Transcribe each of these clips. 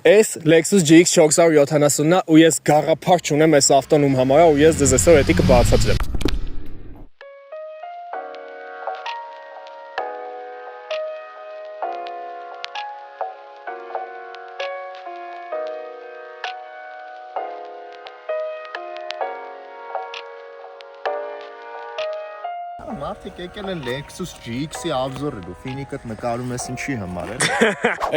Այս Lexus GX 470-ն է ու ես գաղափար չունեմ այս ավտոն ում համար է ու ես ձեզ այսօր էդի կբացատրեմ։ Մարդիկ եկել են Lexus GX-ի ավզորը, դու ֆինիկդ նկարում ես ինչի համար է։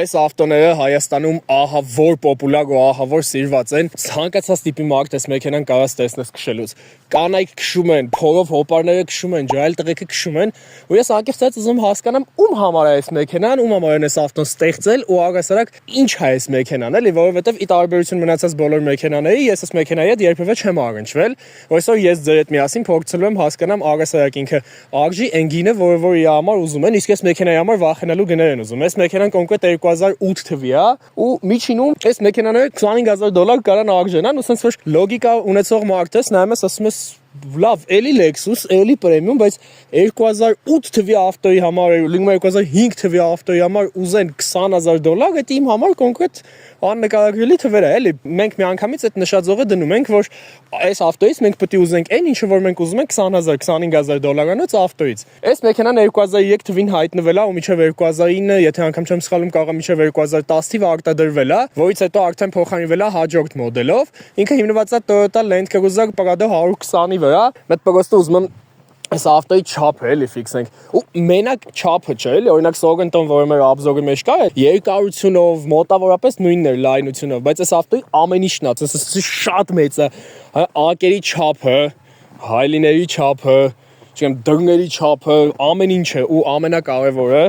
Այս ավտոները Հայաստանում ահա որ պոպուլար ու ահա որ սիրված են։ Ցանկացած տիպի մարդ այս մեքենան կարաս տեսնես քշելուց։ Կանայք քշում են, փորով հոպարները քշում են, ջրայել տղեկը քշում են, ու ես անկեղծ ուզում հասկանամ ում համար է այս մեքենան, ում համար են այս ավտոն ստեղծել ու առհասարակ ինչ է այս մեքենան, էլի, որովհետև ի տարբերություն մնացած բոլոր մեքենաների, ես այս մեքենայի հետ երբևէ չեմ առնչվել, այսօր ես ձեր հետ միասին փորձելու եմ հասկանամ առհասարակ ինքը Արգի ընգինը, որ իր համար ուզում են, իսկ այս մեքենայի համար վախենալու գներ են ուզում։ Այս մեքենան կոնկրետ 2008 թվի է ու միջինում այս մեքենաները $25000 կարան արժենան ու sense որ լոգիկա ունեցող մարդը նայում ես ասում ես լավ, էլի Lexus, էլի պրեմիում, բայց 2008 թվի ավտոյի համար, լինում է 2005 թվի ավտոյի համար ուզեն $20000, դա իմ համար կոնկրետ աննկարագրելի թվեր է, էլի։ Մենք միանգամից այդ նշաձողը դնում ենք, որ այս ավտոյից մենք պետք է ուզենք այն, ինչը որ մենք ուզում ենք $20000-25000 ավտոյից։ Այս մեքենան 2003 թվին հայտնվել է ու մինչև 2009, եթե անգամ չեմ սխալվում, կարող է մինչև 2010 թիվը արտադրվել է, որից հետո արդեն փոխանցվել է հաջորդ մոդելով։ Ինքը հիմնված է Toyota Land Cruiser Prado 120-ի վրա։ Մեծ պրոստը ուզում եմ այս ավտոյի չափը էլի ֆիքսենք։ Ու մենակ չափը չէ, էլի, օրինակ Sorento-ն, որը մեր obzor-ի մեջ կա, երկարությունով, մոտավորապես նույնն էր լայնությունով, բայց այս ավտոյի ամեն ինչն է, ասես շատ մեծ է, ակերի չափը, հայլիների չափը, չգիտեմ, դռների չափը, ամեն ինչը ու ամենակարևորը,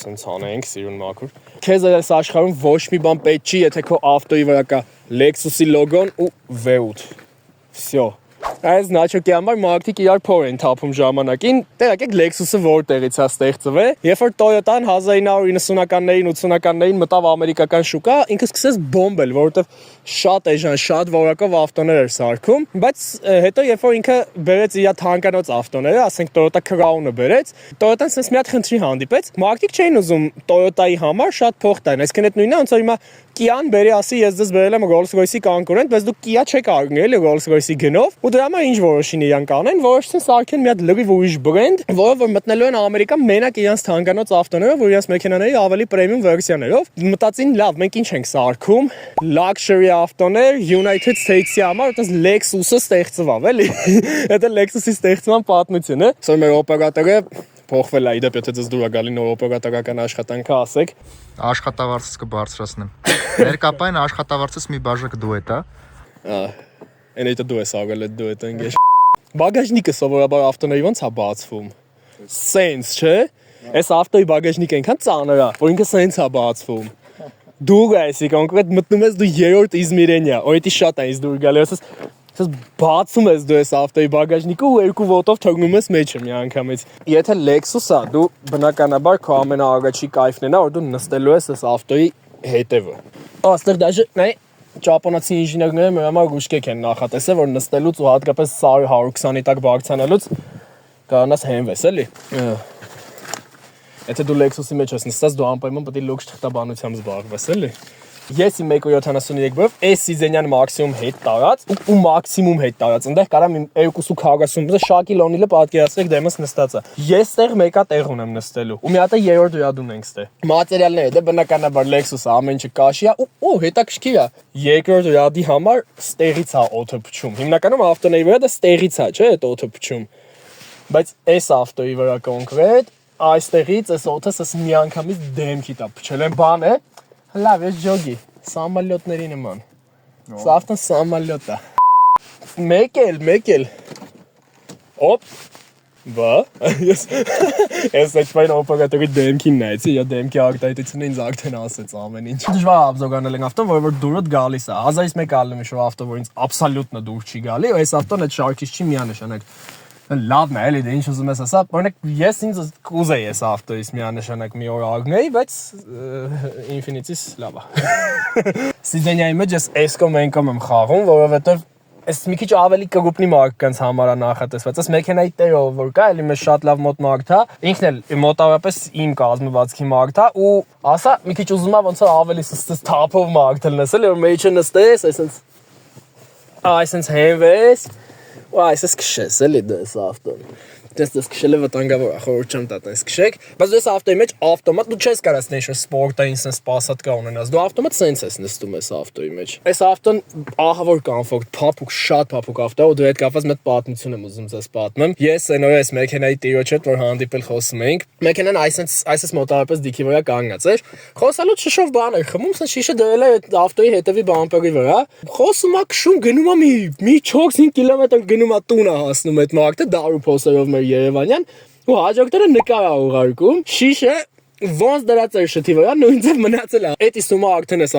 սենց անենք, սիրուն մաքուր։ Քեզ այս աշխարհում ոչ մի բան պետք չի, եթե քո ավտոյի վրա կա Lexus-ի լոգոն ու V8։ Всё։ Այս նաչոկի համար մարդիկ իրար փոր են թափում ժամանակին։ Տեղակեք Lexus-ը որտեղից է ստեղծվել։ Երբ որ Toyota-ն 1990-ականներին, 80-ականներին մտավ ամերիկական շուկա, ինքը սկսեց բոմբել, որովհետև շատ էժան, շատ որակով ավտոներ էր սարքում, բայց հետո երբ որ ինքը բերեց իր թանկանոց ավտոները, ասենք Toyota Crown-ը բերեց, Toyota-ն sense մի հատ խնդրի հանդիպեց։ Մարդիկ չէին ուզում Toyota-ի համար շատ փող տան։ Այսինքն այդ նույնն է, ոնց որ հիմա Kia-ն բերի ասի ես դες բերել եմ Rolls-Royce-ի կոնկուրենտ, բայց դու Kia չեք արգնել Rolls-Royce-ի գնով, ու դրա համար ինչ որոշին իրան կանեն, որոշեցին սարքեն մի հատ լրիվ ուրիշ բրենդ, որը որ մտնելու են Ամերիկա մենակ իրենց թանկանոց ավտոներով, որ իրենց մեքենաների ավելի պրեմիում վերսիաներով։ Մտածին, լավ, մենք ինչ ենք սարքում, luxury ավտոներ United States-ի համար, այդպես Lexus-ը ստեղծվավ, էլի։ Դա Lexus-ի ստեղծման պատմությունը։ Սա մեր օպերատորը փոխվել է, իդեպ եթե ձեզ դուր է գալի նոր օպերատորական աշխատանքը, ասեք։ Աշխատավարձս կբարձրացնեմ։ Ներկապային աշխատավարձս մի բաժակ դուետ է։ Այն այդ դու ես արել այդ դուետը ինգեշ։ Բագաժնիկը սովորաբար ավտոների ոնց է բացվում։ Սենց, չէ։ Այս ավտոյի բագաժնիկը այնքան ծանր է, որ ինքը սենց է բացվում։ Դու գայսի կոնկրետ մտնում ես դու երրորդ Իզմիրենիա, օրիդի շատ է ինձ դուր գալի, ասես բացում ես դու այս ավտոյի բագաժնիկը ու երկու ոտով թողնում ես մեջը մի անգամից։ Եթե Lexus-ը դու բնականաբար քո ամենաառաջի կայֆն է, որ դու նստելու ես այս ավտոյի հետևը։ Աստեղ դաժե նայ ճապոնացի ինժեներները մեր համար գուշկեք են նախատեսել, որ նստելուց ու հատկապես 100-120-ի տակ բարձրանալուց կարողանաս հենվես, էլի։ Եթե դու Lexus-ի մեջ ես նստած, դու անպայման պետք է լոքս թղթաբանությամբ զբաղվես, էլի։ Ես իմ 1.73-ով այս սիզենյան մաքսիմում հետ տարած ու մաքսիմում հետ տարած։ Այնտեղ կարամ իմ 240, Շակիլ Օնիլը պատկերացրեք դեմս նստած է։ Ես տեղ մեկա տեղ ունեմ նստելու։ Ու մի հատ է երրորդ ռյադուն ենք ստե։ Մատերիալները դե բնականաբար Lexus-ը ամեն ինչը կաշի է ու հետաքրքիր է։ Երկրորդ ռյադի համար ստեղից է օդը փչում։ Հիմնականում ավտոների վրա դա ստեղից է, չէ՞, այդ օդը փչում։ Բայց այս ավտոյի վրա կոնկրետ այստեղից այս օդը միանգամից դեմքի տա փչել են բան է։ Լավ, ես ջոգի, սամալյոտների նման։ Սա ավտոն սամալյոտ է։ Մեկ էլ։ Օպ, բա, ես այդ պայն օպերատորի դեմքին նայեցի, իր դեմքի արտահայտությունը ինձ արդեն ասեց ամեն ինչ։ Դժվար է աբզորանել են ավտոն, որը որ դուրդ գալիս է։ 1001 ալնում է շո ավտո, որ ինձ աբսոլյուտնը դուր չի գալի, այս ավտոն այդ շարքից չի միանշանակ։ Լավն է, էլի, դե ինչ ուզում ես ասա, օրինակ ես ինձ կուզեի այս ավտոյից միանշանակ մի օր արգնեի, բայց Infiniti-ից լավ է։ Սիզենիայի մեջ ես S-կոմ եմ խաղում, որովհետև Այս մի քիչ ավելի կգուպնի մարդկանց համար է նախատեսված։ Այս մեքենայի տերը որ կա, էլի մեզ շատ լավ մոտ մարդ է։ Ինքն էլ մոտավորապես իմ կազմվածքի մարդ է ու ասա մի քիչ ուզում եմ ոնց որ ավելի սս թափով մարդ լնես, էլի որ մեջը նստես, այսպես հենվես, ու այսպես քշես, էլի դες ավտոն։ Դες քշելը վտանգավոր է, խորհուրդ չեմ տա դες քշեք, բայց դες ավտոյի մեջ ավտոմատ դու չես կարաս նեշը սպորտային sense սպասատկա ունենաս, դու ավտոմատ sense ես նստում ես ավտոյի մեջ։ Այս ավտոն ահա որ կոմֆորտ, փափուկ, շատ փափուկ ավտո է, ու դու հետ կապված մեծ պատմություն եմ ուզում ձեզ պատմեմ։ Ես այնօր այս մեքենայի տիրոջ հետ որ հանդիպել խոսում էինք, մեքենան այսպես մոտավորապես դիքի վրա կանգնած էր, խոսալու շշով բան էր խմում, sense շիշը դրել է այդ ավտոյի հետևի բամպերի վրա, խոսում է քշում գնում է մի 4-5 կիլոմետր գնում է տուն է հասնում այդ մարդը դարու փոսերով մեր Երևանյան ու հաջորդները նկար է ուղարկում շիշը ոնց դրած էր շթի վրա նույնպես մնացել է այդ իսումը արդեն այս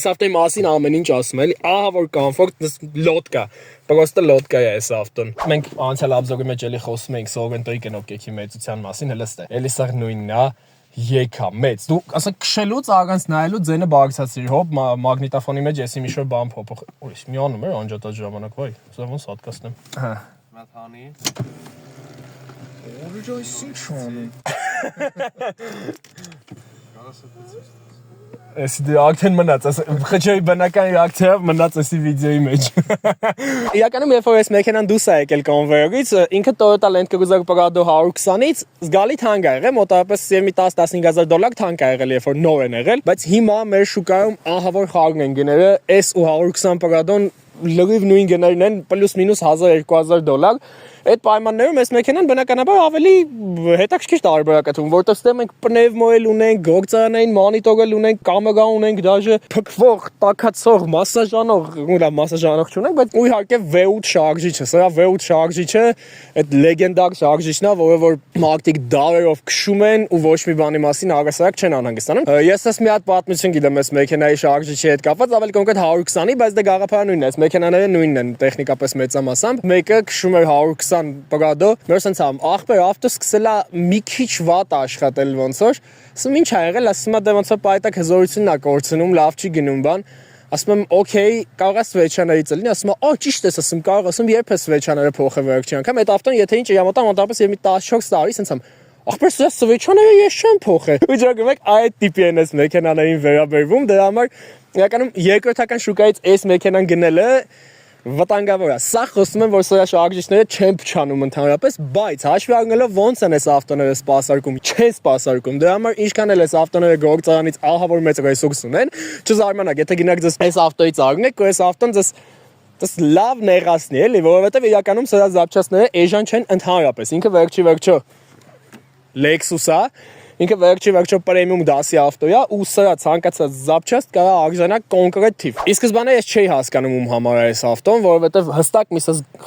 ավտոյի մասին ամեն ինչ ասում էլի ահա որ կոմֆորտ լոդկա պրոստը լոդկա է այս ավտոն մենք անցյալ աբզորի մեջ էլի խոսում էինք Սորենտոյի կենոկեքի մեծության մասին հենց էլի սա նույնն է եկա մեծ դու ասա քշելուց առանց նայելու ձենը բարձրացրի հոբ մագնիտոֆոնի մեջ էսի մի շոր բան փոփոխ ուրիշ մի անում էր անջատած ժամանակ վայ սա ոնց հատկացնեմ հա մաթանի Օրիջայսին չանում Ես դե արդեն մնաց, խճերի բնական ռեակցիայով մնաց էսի վիդեոյի մեջ։ Իրականում երբ որ այս մեքենան դուրս է եկել Convair-ից, ինքը Toyota Land Cruiser Prado 120-ից զգալի թանկ է եղել, մոտավորապես $10,000-15,000 թանկ է եղել, երբ որ նոր են եղել, բայց հիմա մեր շուկայում ահա որ խառն են գները, S ու 120 Prado-ն լրիվ նույն գներն են, պլյուս-մինուս $1,000-2,000 Այդ պայմաններում այս մեքենան բնականաբար ավելի հետաքրքիր տարբերակ է թվում, որտեղ ստեղ մենք պնևմոել ունենք, գործարանային մոնիտորել ունենք, կամերա ունենք, դաժե փքվող, տաքացող, մասաժանող չունենք, բայց ու իհարկե V8 շարժիչը, սրա V8 շարժիչը այդ լեգենդար շարժիչն է, որը որ մարդիկ դարերով քշում են ու ոչ մի բանի մասին առասարակ չեն անհանգստանում։ Ես ես մի հատ պատմություն գիտեմ այս մեքենայի շարժիչի հետ կապված, ավելի կոնկրետ 120-ի, բայց դա գաղափարը նույնն է, այս մեքենաները նույնն են տեխնիկապես մեծամասամբ։ Մեկը քշում էր 120 Prado, մեր sense ախպեր ավտո սկսել է մի քիչ վատ աշխատել ոնց որ, ասում ինչ ա եղել, ասում է դե ոնց որ պայտակ հզորությունն է կորցնում, լավ չի գնում բան, ասում եմ օքեյ, կարող է սվեչաներից լինի, ասում է, օ ճիշտ ես ասում, կարող ասում երբ է սվեչաները փոխը վերջի անգամ, այդ ավտոն եթե ինչ իրամոտա մոտավորապես եւ մի 14 տարի sense ախպեր սա սվեչաները ես չեմ փոխել։ Ու ճոգում եք այդ տիպի են այս մեքենաներին վերաբերվում, դրա համար իրականում երկրորդական շուկայից այս մեքենան գնելը վտանգավոր է։ Սա խոսում եմ, որ սրա շարժիչները չեն փչանում ընդհանրապես, բայց հաշվի առնելով ոնց են այս ավտոները սպասարկում, չեն սպասարկում։ Դրա համար ինչքան էլ այս ավտոները գործարանից ահա որ մեծ ռեսուրս ունեն, չզարմանաք, եթե գնաք ձեզ այս ավտոից առնեք, այս ավտոն ձեզ լավ նեղացնի, էլի, որովհետև իրականում սրա զապչասները էժան չեն ընդհանրապես։ Ինքը վերջի Lexus է, ինքը վերջի պրեմիում դասի ավտո է ու սրա ցանկացած զապչաստ կարող արժանանա կոնկրետ թիվ։ Ի սկզբանե ես չէի հասկանում ում համար է այս ավտոն, որովհետև հստակ մի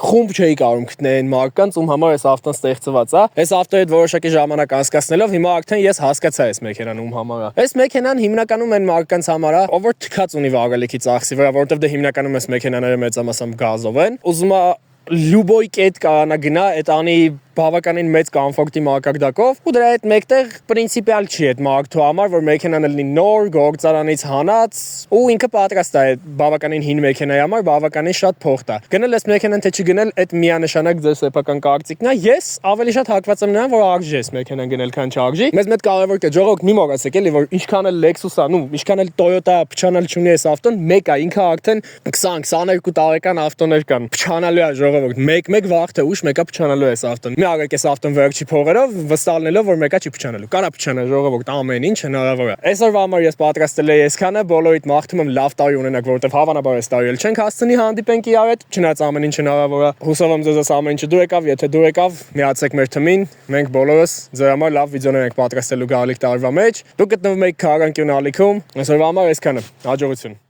խումբ չէի կարող գտնել այն մարկանց, ում համար այս ավտոն ստեղծված է։ Այս ավտոյի հետ որոշակի ժամանակ անցկացնելով հիմա արդեն ես հասկացա այս մեքենան ում համար է։ Այս մեքենան հիմնականում այն մարկանց համար է, ով որ թքած ունի վարելիքի ծախսի վրա, որովհետև դե հիմնականում այս մեքենաները մեծամասամբ գազով են։ Ուզում է լյուբոյ կետ կարանա գնա, այդ անի բավականին մեծ կոմֆորտի մակարդակով ու դրա հետ մեկտեղ պրինցիպիալ չի այդ մարդու համար, որ մեքենան լինի նոր, գործարանից հանած ու ինքը պատրաստ է բավականին հին մեքենայի համար, բավականին շատ փող տա։ Գնել այս մեքենան թե չգնել, այդ միանշանակ ձեր սեփական կարծիքն է։ Ես ավելի շատ հակված եմ նրան, որ արժի այս մեքենան գնել, քան չարժի։ Մեզ մեծ կարևոր է ժողովուրդ մի մոռացեք էլի, որ ինչքան էլ Lexus-ը, ինչքան էլ Toyota փչանալ չունի այս ավտոն, մեկ է, ինքը արդեն 20-22 տարեկան ավտոներ կան։ Փչանալու է ժողովուրդ, մեկ վաղ թե ուշ մեկը փչանալու է այս ավտոն։ Արեք այս ավտոն վերջի փողերով վստահելով որ մեկա չի փչանելու։ Կարա փչանալ ժողովուրդ ամեն ինչ հնարավոր է։ Այսօրվա համար ես պատրաստել եմ այսքանը, բոլորիդ մաղթում եմ լավ տարի ունենաք, որովհետև հավանաբար այս տարի էլ չենք հասցնի հանդիպենք իրար հետ, չնայած ամեն ինչ հնարավոր է։ Հուսով եմ ձեզ ամեն ինչը դուր եկավ, եթե դուր եկավ, միացեք մեր թմին, մենք բոլորս ձեր համար լավ վիդեոներ ենք պատրաստելու գալիք տարվա մեջ։ Դուք գտնվում եք Քարանկյուն ալիքում։ Այսօրվա համար այսքանը։ Հաջողություն։